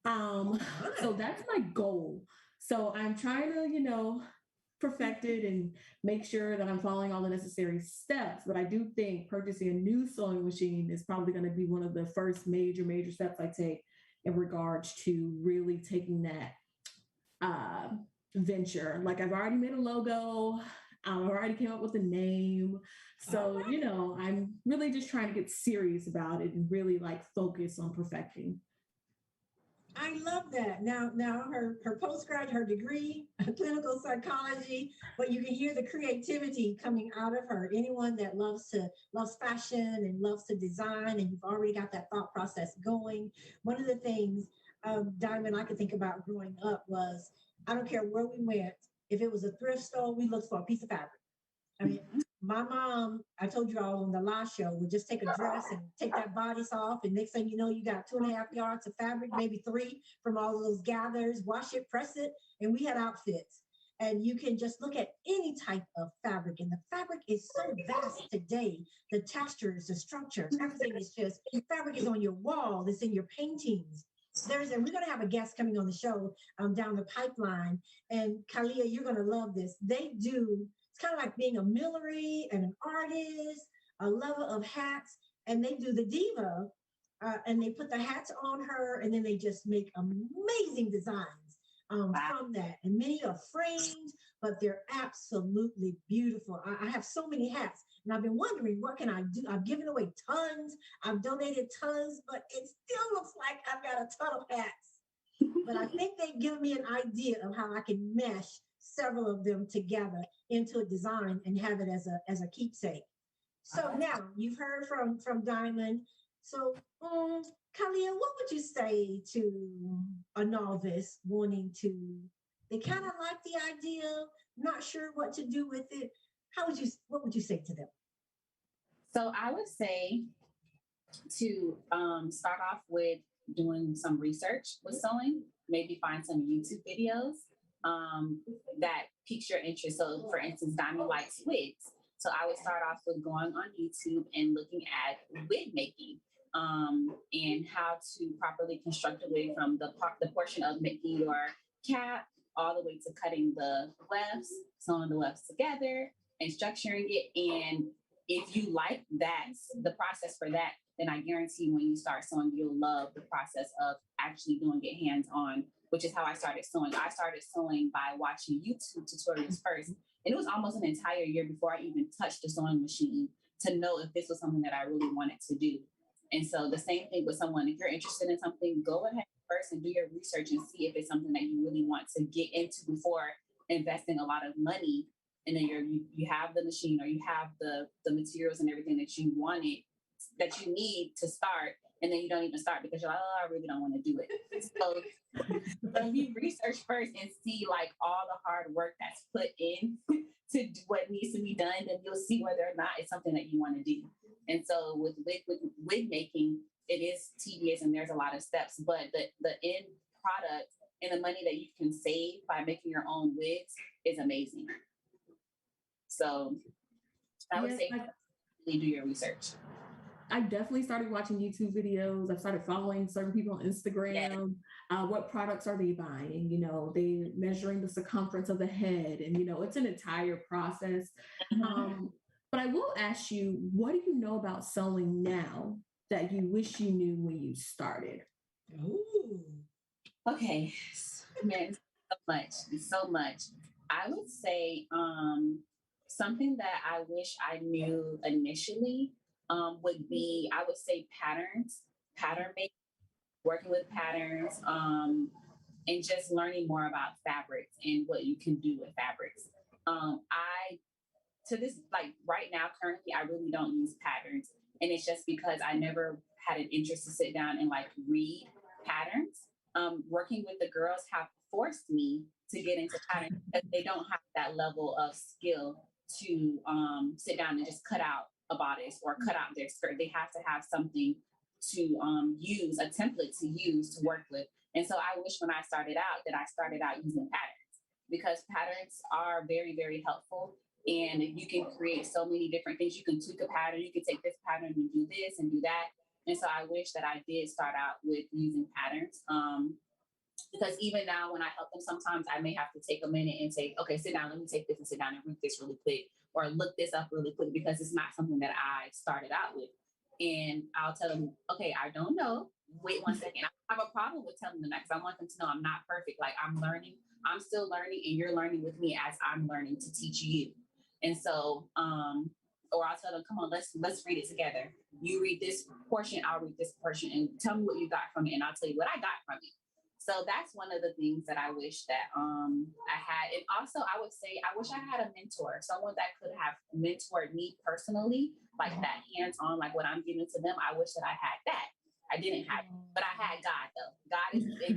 Um, so that's my goal. So I'm trying to, perfect it and make sure that I'm following all the necessary steps. But I do think purchasing a new sewing machine is probably going to be one of the first major steps I take in regards to really taking that uh, venture. Like I've already made a logo. I already came up with a name. So, I'm really just trying to get serious about it and really like focus on perfecting. I love that. Now her postgrad, her degree, clinical psychology, but you can hear the creativity coming out of her. Anyone that loves fashion and loves to design, and you've already got that thought process going. One of the things, Diamond, I could think about growing up was I don't care where we went. If it was a thrift store, we looked for a piece of fabric. I mean, my mom, I told you all on the last show, would just take a dress and take that bodice off. And next thing you know, you got 2.5 yards of fabric, maybe 3 from all of those gathers, wash it, press it. And we had outfits. And you can just look at any type of fabric. And the fabric is so vast today. The textures, the structure, everything is just, fabric is on your wall, it's in your paintings. And we're going to have a guest coming on the show down the pipeline. And Kalia, you're going to love this. They do, it's kind of like being a Millery and an artist, a lover of hats, and they do the diva, and they put the hats on her, and then they just make amazing designs from that. And many are framed, but they're absolutely beautiful. I have so many hats, and I've been wondering, what can I do? I've given away tons, I've donated tons, but it still looks like I've got a ton of hats. But I think they give me an idea of how I can mesh several of them together into a design and have it as a keepsake. So now you've heard from Diamond. So, Kalia, what would you say to a novice wanting to? They kind of like the idea, not sure what to do with it. What would you say to them? So I would say to start off with doing some research with sewing, maybe find some YouTube videos that piques your interest. So, for instance, Diamond likes wigs. So I would start off with going on YouTube and looking at wig making and how to properly construct a wig from the portion of making your cap all the way to cutting the wefts, sewing the wefts together, and structuring it. And if you like that, the process for that, then I guarantee when you start sewing, you'll love the process of actually doing it hands on, which is how I started sewing. I started sewing by watching YouTube tutorials first. And it was almost an entire year before I even touched the sewing machine to know if this was something that I really wanted to do. And so the same thing with someone, if you're interested in something, go ahead first and do your research and see if it's something that you really want to get into before investing a lot of money. And then you have the machine or you have the materials and everything that you wanted, that you need to start, and then you don't even start because you're like, oh, I really don't want to do it. So you research first and see like all the hard work that's put in to do what needs to be done, then you'll see whether or not it's something that you want to do. And so with wig making, it is tedious and there's a lot of steps, but the end product and the money that you can save by making your own wigs is amazing. So I would say really do your research. I definitely started watching YouTube videos. I've started following certain people on Instagram. What products are they buying? They measuring the circumference of the head, and it's an entire process. But I will ask you, what do you know about sewing now that you wish you knew when you started? Ooh. Okay, man, so much. I would say something that I wish I knew initially would be, I would say pattern making, working with patterns, and just learning more about fabrics and what you can do with fabrics. To this, like right now, currently, I really don't use patterns. And it's just because I never had an interest to sit down and like read patterns. Working with the girls have forced me to get into patterns because they don't have that level of skill to sit down and just cut out a bodice or cut out their skirt. They have to have something to use, a template to use to work with. And so I wish when I started out that I started out using patterns, because patterns are very, very helpful. And you can create so many different things. You can tweak a pattern. You can take this pattern and do this and do that. And so I wish that I did start out with using patterns. Because even now when I help them, sometimes I may have to take a minute and say, okay, sit down, let me take this and sit down and read this really quick, or look this up really quick, because it's not something that I started out with. And I'll tell them, okay, I don't know. Wait 1 second. I have a problem with telling them that, because I want them to know I'm not perfect. Like, I'm learning. I'm still learning, and you're learning with me as I'm learning to teach you. And so, or I'll tell them, come on, let's read it together. You read this portion, I'll read this portion, and tell me what you got from it, and I'll tell you what I got from it. So that's one of the things that I wish that I had. And also, I would say I wish I had a mentor, someone that could have mentored me personally, like that hands-on, like what I'm giving to them. I wish that I had that. I didn't have it, but I had God, though. God is the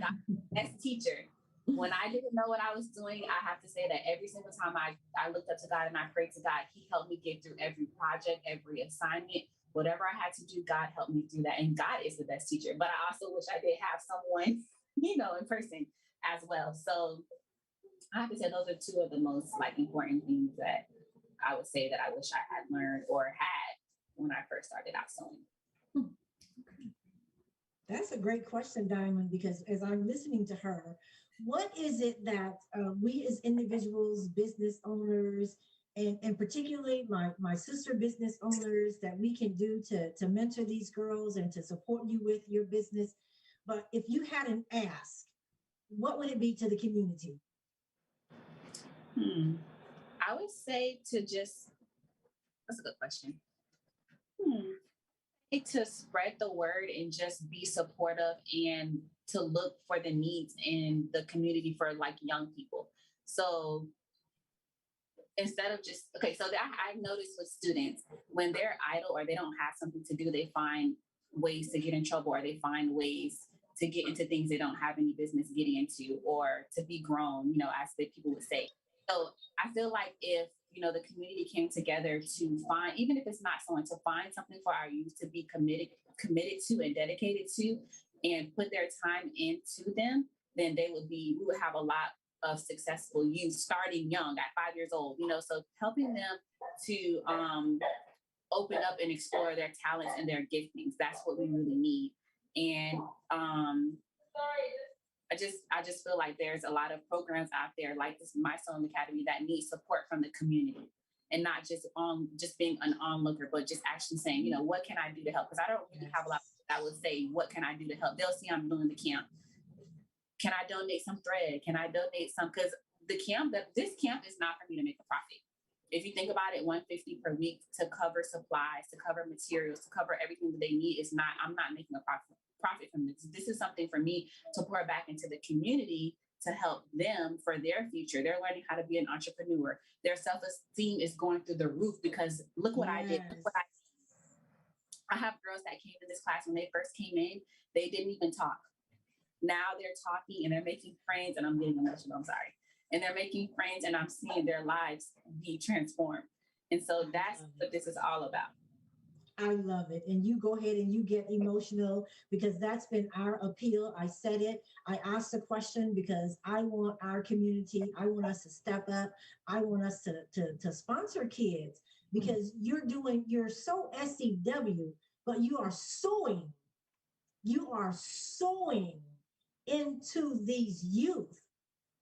best teacher. When I didn't know what I was doing, I have to say that every single time I looked up to God and I prayed to God, he helped me get through every project, every assignment, whatever I had to do, God helped me through that. And God is the best teacher. But I also wish I did have someone, in person as well. So I have to say those are two of the most important things that I would say that I wish I had learned or had when I first started out sewing. That's a great question, Diamond, because as I'm listening to her, what is it that we as individuals, business owners, and particularly my sister business owners, that we can do to mentor these girls and to support you with your business? But if you had an ask, what would it be to the community? I would say that's a good question. To spread the word and just be supportive and to look for the needs in the community for young people. So instead of I've noticed with students, when they're idle or they don't have something to do, they find ways to get in trouble, or they find ways to get into things they don't have any business getting into, or to be grown, as the people would say. So I feel like if, the community came together to find, even if it's not someone, to find something for our youth to be committed to and dedicated to, and put their time into them, then we would have a lot of successful youth starting young at 5 years old, so helping them to open up and explore their talents and their giftings. That's what we really need. And I just feel like there's a lot of programs out there like this My Sewing Academy that need support from the community, and not just being an onlooker, but just actually saying, what can I do to help? Because I don't really have a lot of people that would say, what can I do to help? They'll see I'm doing the camp. Can I donate some thread? Can I donate some? Because this camp is not for me to make a profit. If you think about it, $150 per week to cover supplies, to cover materials, to cover everything that they need I'm not making a profit from this. This is something for me to pour back into the community to help them for their future. They're learning how to be an entrepreneur. Their self-esteem is going through the roof because look what I did. Look what I have girls that came to this class when they first came in, they didn't even talk. Now they're talking and they're making friends, and I'm getting emotional, I'm sorry. And they're making friends, and I'm seeing their lives be transformed. And so that's what this is all about. I love it. And you go ahead and you get emotional, because that's been our appeal. I said it. I asked the question because I want our community, I want us to step up. I want us to sponsor kids, because you're so SCW, but you are sewing. You are sewing into these youth.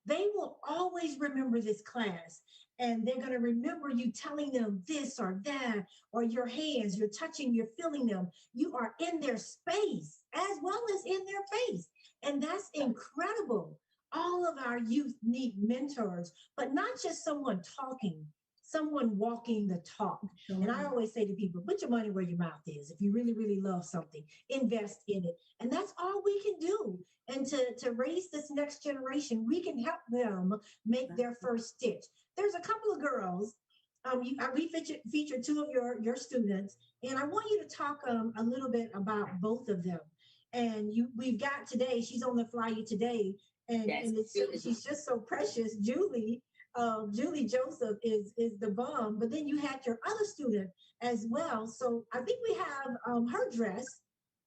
They will always remember this class, and they're going to remember you telling them this or that, or your hands, you're touching, you're feeling them. You are in their space as well as in their face. And that's incredible. All of our youth need mentors, but not just someone talking, someone walking the talk. And I always say to people, put your money where your mouth is. If you really, really love something, invest in it. And that's all we can do. And to raise this next generation, we can help them make their first stitch. There's a couple of girls, we featured two of your students, and I want you to talk a little bit about both of them. And we've got today, she's on the flyer today, and she's just so precious, Julie. Julie Joseph is the bomb. But then you had your other student as well. So I think we have her dress,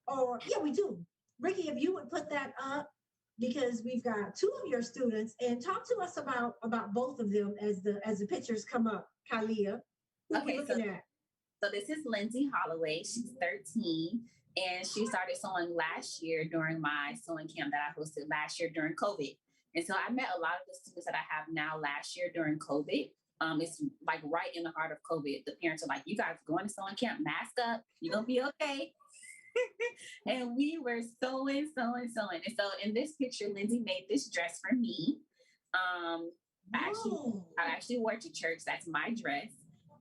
or yeah, we do. Ricky, if you would put that up, because we've got two of your students, and talk to us about both of them as the pictures come up. Kalia, who we looking at? So this is Lindsay Holloway. She's 13, and she started sewing last year during my sewing camp that I hosted last year during COVID. And so I met a lot of the students that I have now last year during COVID. It's like right in the heart of COVID. The parents are like, you guys going to sewing camp, mask up, you're going to be okay. And we were sewing. And so in this picture, Lindsay made this dress for me. I actually wore it to church. That's my dress.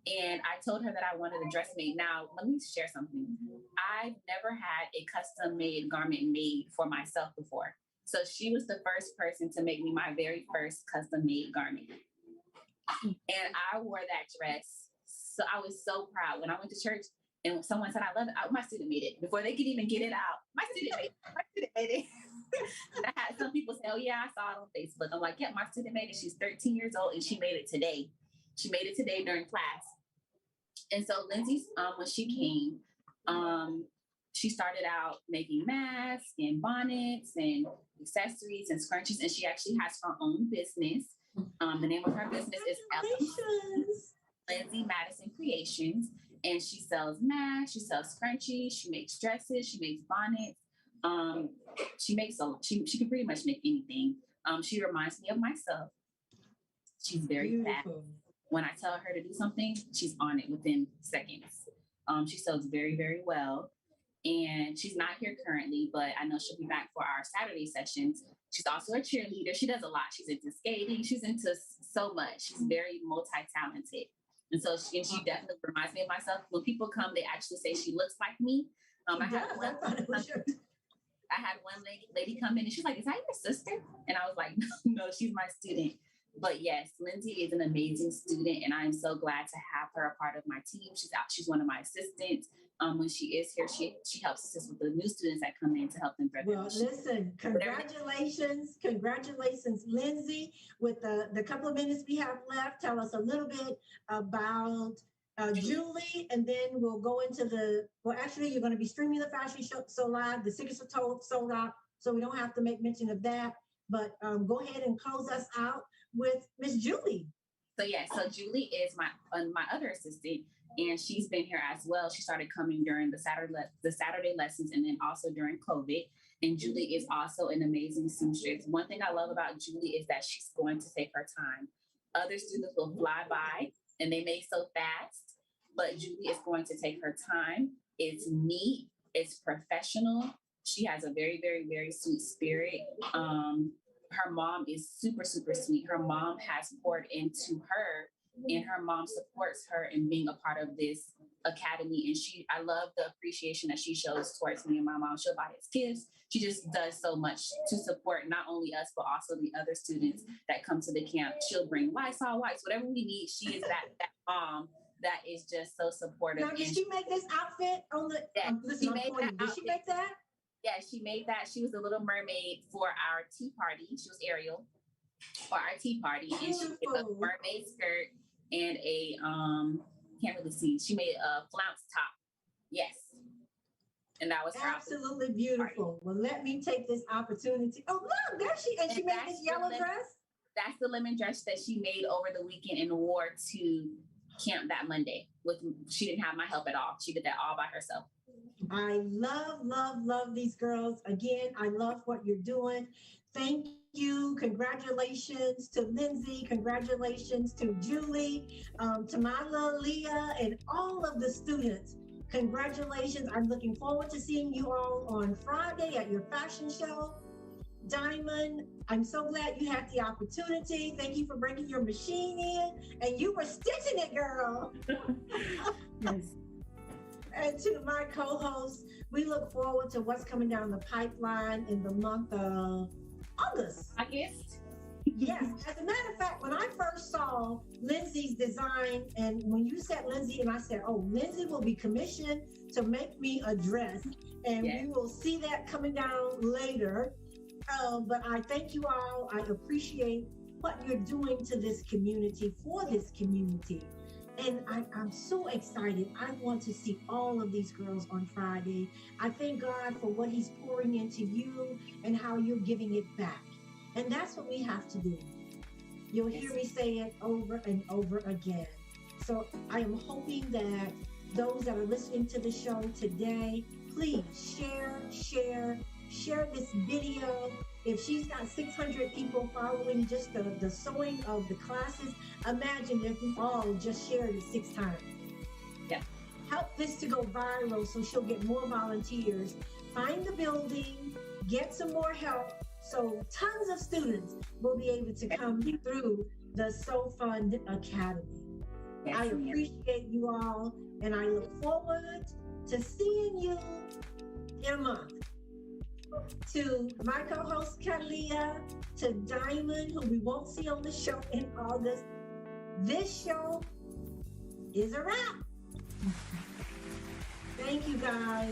And I told her that I wanted a dress made. Now, let me share something. I've never had a custom made garment made for myself before. So she was the first person to make me my very first custom made garment. And I wore that dress. So I was so proud when I went to church and someone said, I love it. My student made it before they could even get it out. My student made it. I had some people say, oh yeah, I saw it on Facebook. I'm like, yeah, my student made it. She's 13 years old and she made it today. She made it today during class. And so Lindsay, when she came, she started out making masks and bonnets and accessories and scrunchies, and she actually has her own business. The name of her business is Lindsay Madison Creations, and she sells masks, she sells scrunchies, she makes dresses, she makes bonnets. She can pretty much make anything. She reminds me of myself. She's very fast. When I tell her to do something, she's on it within seconds. She sews very, very well. And she's not here currently, but I know she'll be back for our Saturday sessions. She's also a cheerleader. She does a lot. She's into skating. She's into so much. She's very multi-talented. And so she definitely reminds me of myself. When people come, they actually say she looks like me. I had one lady come in and she's like, is that your sister? And I was like, no, she's my student. But yes, Lindsay is an amazing student, and I'm so glad to have her a part of my team. She's one of my assistants. When she is here, she helps assist with the new students that come in to help them thread their machine. Listen, congratulations, Lindsay. With the couple of minutes we have left, tell us a little bit about Julie, and then we'll go into actually, you're going to be streaming the fashion show so live. The tickets are sold out, so we don't have to make mention of that. But go ahead and close us out with Miss Julie. So Julie is my other assistant, and she's been here as well. She started coming during the Saturday lessons, and then also during COVID. And Julie is also an amazing seamstress. One thing I love about Julie is that she's going to take her time. Other students will fly by and they may sew fast, but Julie is going to take her time. It's neat. It's professional. She has a very, very, very sweet spirit. Her mom is super, super sweet. Her mom has poured into her, and her mom supports her in being a part of this academy. And I love the appreciation that she shows towards me and my mom. She'll buy us gifts. She just does so much to support not only us, but also the other students that come to the camp. She'll bring Lysol wipes, whatever we need. She is that mom that is just so supportive. Now, did she make this outfit on the? Yeah, she made that outfit. Did she make that? Yeah, she made that. She was the Little Mermaid for our tea party. She was Ariel for our tea party. And she made a mermaid skirt and a, can't really see. She made a flounce top. Yes. And that was her absolutely beautiful. Well, let me take this opportunity. Oh, look, there she is. She made this yellow dress. That's the lemon dress that she made over the weekend and wore to camp that Monday. She didn't have my help at all. She did that all by herself. I love these girls. Again, I love what you're doing. Thank you. Congratulations to Lindsay. Congratulations to Julie, to Mila, Leah, and all of the students. Congratulations. I'm looking forward to seeing you all on Friday at your fashion show. Diamond, I'm so glad you had the opportunity. Thank you for bringing your machine in, and you were stitching it, girl. Yes. And to my co-hosts, we look forward to what's coming down the pipeline in the month of August. Yes. As a matter of fact, when I first saw Lindsay's design, and when you said Lindsay, and I said, oh, Lindsay will be commissioned to make me a dress, and we will see that coming down later. But I thank you all. I appreciate what you're doing to this community, for this community. And I'm so excited. I want to see all of these girls on Friday. I thank God for what he's pouring into you and how you're giving it back. And that's what we have to do. You'll hear me say it over and over again. So I am hoping that those that are listening to the show today, please share this video. If she's got 600 people following just the sewing of the classes, imagine if we all just shared it 6 times. Yeah. Help this to go viral so she'll get more volunteers. Find the building, get some more help, so tons of students will be able to come through the Sew Fund Academy. Yes, I appreciate you all, and I look forward to seeing you in a month. To my co-host Kalia, to Diamond, who we won't see on the show in August, this show is a wrap. Thank you guys.